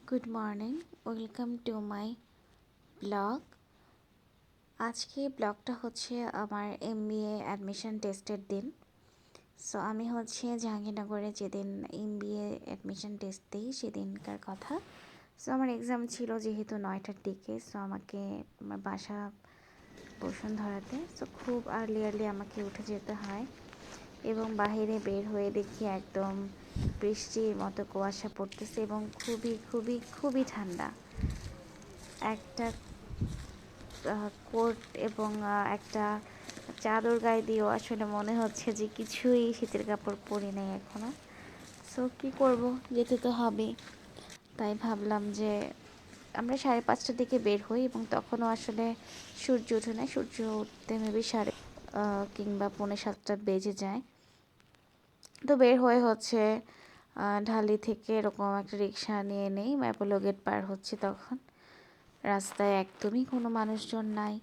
Good morning, welcome to my blog. আজকে ব্লগটা হচ্ছে আমার এমবিএ অ্যাডমিশন টেস্টের দিন। সো আমি হচ্ছে জাহাঙ্গীরনগরে যেদিন এমবিএ অ্যাডমিশন টেস্ট দিই সেদিনকার কথা। সো আমার এক্সাম ছিল যেহেতু 9টার দিকে, সো আমাকে আমার বাসা বসুন্ধরাতে। সো খুব আর্লি আমাকে উঠে যেতে হয় এবং বাহিরে বের হয়ে দেখি একদম বৃষ্টির মতো কুয়াশা পড়তেছে এবং খুবই খুবই খুবই ঠান্ডা। একটা কোট এবং একটা চাদর গায়ে দিয়েও আসলে মনে হচ্ছে যে কিছুই শীতের কাপড় পরি নাই এখনও। সো কী করব, যেতে তো হবে। তাই ভাবলাম যে আমরা 5:30টার দিকে বের হই এবং তখনও আসলে সূর্য ওঠে না। সূর্য উঠতে মেবি কিংবা 6:45 বেজে যায়। তো বের হয়ে হচ্ছে ঢালি থেকে এরকম একটা রিক্সা নিয়ে নেই। ম্যাপোলো গেট পার হচ্ছে তখন। রাস্তায় একদমই কোনো মানুষজন নাই,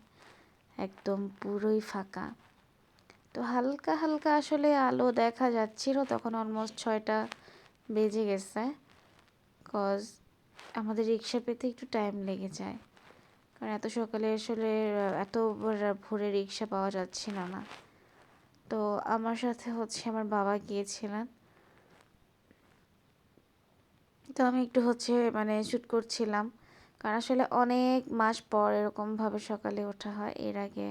একদম পুরোই ফাঁকা। তো হালকা হালকা আসলে আলো দেখা যাচ্ছিল তখন। অলমোস্ট 6টা বেজে গেছে, কজ আমাদের রিক্সা পেতে একটু টাইম লেগে যায়, কারণ এত সকালে আসলে এত ভোরে রিক্সা পাওয়া যাচ্ছিল না। তো আমার সাথে হচ্ছে আমার বাবা গিয়েছিলেন। তো আমি একটু হচ্ছে শ্যুট করছিলাম, কারণ আসলে অনেক মাস পর এরকমভাবে সকালে ওঠা হয়। এর আগে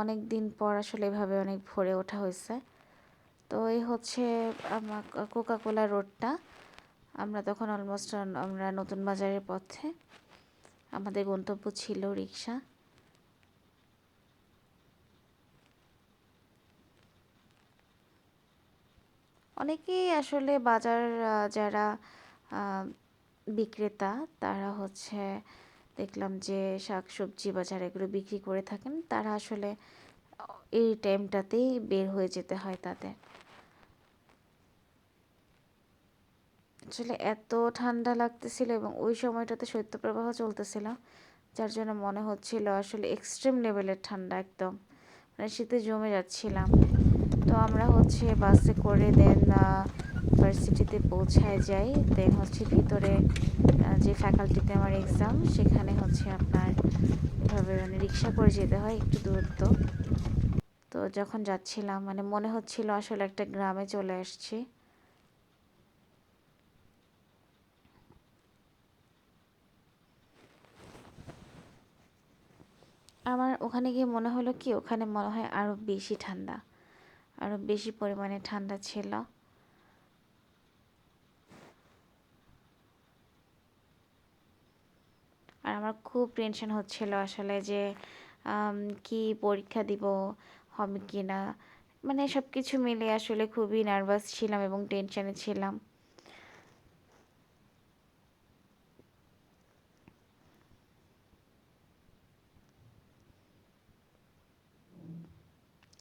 অনেক দিন পর আসলে এভাবে অনেক ভোরে ওঠা হয়েছে। তো এই হচ্ছে আমার কোকাকোলা রোডটা। আমরা তখন অলমোস্ট আমরা নতুন বাজারের পথে, আমাদের গন্তব্য ছিল রিক্সা। অনেকেই আসলে বাজার যারা বিক্রেতা তারা হচ্ছে দেখলাম যে শাকসবজি বাজার এগুলো বিক্রি করে থাকেন, তারা আসলে এই টাইমটাতেই বের হয়ে যেতে হয় তাদের। আসলে এত ঠান্ডা লাগতেছিল এবং ওই সময়টাতে শৈত্যপ্রবাহ চলতেছিল, যার জন্য মনে হচ্ছিল আসলে এক্সট্রিম লেভেলের ঠান্ডা, একদম শীতে জমে যাচ্ছিলাম। তো আমরা হচ্ছে বাসে করে দেন ভার্সিটিতে পৌঁছায় যাই। দেন হচ্ছে ভিতরে যে ফ্যাকাল্টিতে আমার এক্সাম, সেখানে হচ্ছে আপনার এভাবে রিক্সা করে যেতে হয় একটু দূরত্ব। তো যখন যাচ্ছিলাম মনে হচ্ছিল আসলে একটা গ্রামে চলে আসছি। আমার ওখানে গিয়ে মনে হলো কি, ওখানে মনে হয় আরও বেশি ঠান্ডা, আরও বেশি পরিমাণে ঠান্ডা ছিল। আর আমার খুব টেনশন হচ্ছিল আসলে যে কি পরীক্ষা দিব, হবে কি না। সব কিছু মিলে আসলে খুবই নার্ভাস ছিলাম এবং টেনশনে ছিলাম।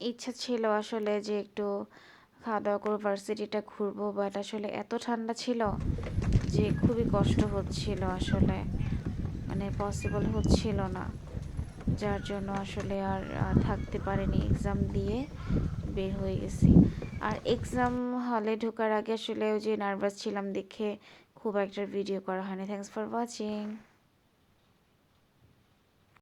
ইচ্ছা ছিল আসলে যে একটু খাওয়া দাওয়া করে ভার্সিটিটা ঘুরবো, বাট আসলে এত ঠান্ডা ছিল যে খুবই কষ্ট হচ্ছিল আসলে, পসিবল হচ্ছিল না। যার জন্য আসলে আর থাকতে পারিনি, এক্সাম দিয়ে বের হয়ে গেছি। আর এক্সাম হলে ঢোকার আগে আসলে ওই যে নার্ভাস ছিলাম দেখে খুব একটা ভিডিও করা হয়নি। Thanks for watching.